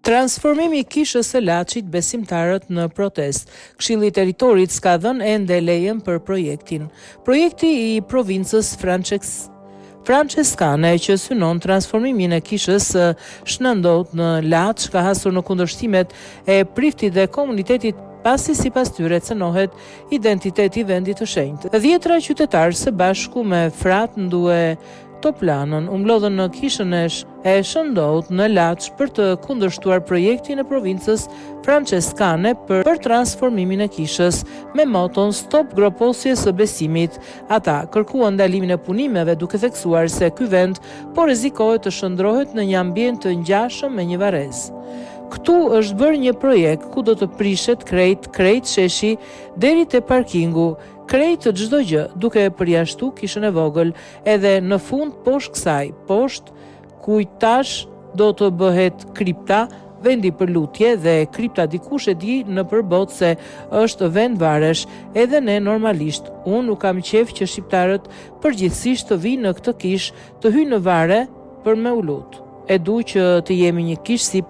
Transformimi i kishës së Laçit, besimtarët në protest. Këshilli i Territorit s'ka dhënë ende lejen për projektin. Projekti i provincës Franceskane që synon transformimin e kishës së Shëndot në Laç ka hasur në kundërshtimet e priftit dhe komunitetit pasi sipas tyre cënohet identiteti i vendit të shenjtë. 10 qytetarë së bashku me frat ndue toplanën u mblodhën në kishën e Shëndot në Laç për të kundërshtuar projektin e provincës Franceskane për transformimin e kishës me moton Stop groposjes së besimit. Ata kërkuan ndalimin e punimeve duke theksuar se ky vend po rrezikohet të shndrohet në një ambient të ngjashëm me një varrez. Këtu është bërë një projekt ku do të prishet krejt sheshi deri te parkingu, krejt çdo gjë, duke përjashtu kishën e vogël, edhe në fund poshtë kësaj, poshtë ku tash do të bëhet kripta, vendi për lutje dhe kripta dikush e di në përbot se është vend varesh, edhe ne normalisht. Unë nuk kam qef që shqiptarët përgjithsisht të vinë në këtë kishë, të hyjnë në vare për me u lutë. E du që të jemi një kishë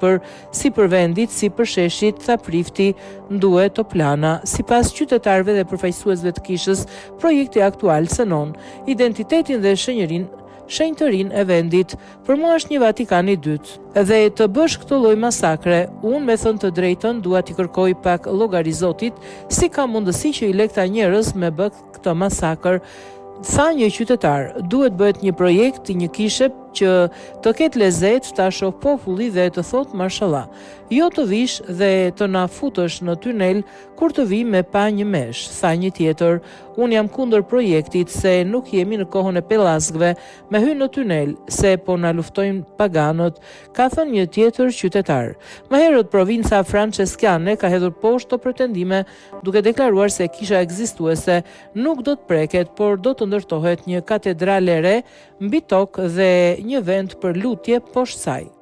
si për vendit, si për sheshit, tha prifti ndue Toplana. Sipas qytetarëve dhe përfaqësuesve të kishës, projekti aktual synon identitetin dhe shenjtërinë e vendit. Për mua është një Vatikan i dytë. Dhe të bësh këtë lloj masakre, unë me thënë të drejtën dua t'i kërkoj pak llogari Zotit, si ka mundësi që i lekta njerëz me bë këtë masakër. Tha një qytetar, duhet bëhet një projekt i një kishe që të ketë lezet, ta shoh populli dhe të thot mashallah. Jo të vish dhe të na futësh në tunel kur të vi me pa një mesh, tha një tjetër. Unë jam kundër projektit se nuk jemi në kohën e pellazgëve me hyrë në tunel, se po na luftojnë paganët, ka thënë një tjetër qytetar. Më herët provinca Franceskane ka hedhur poshtë të pretendime duke deklaruar se kisha ekzistuese nuk do të preket, por do të ndërtohet një katedrale re mbi tokë dhe një vend për lutje poshtë saj.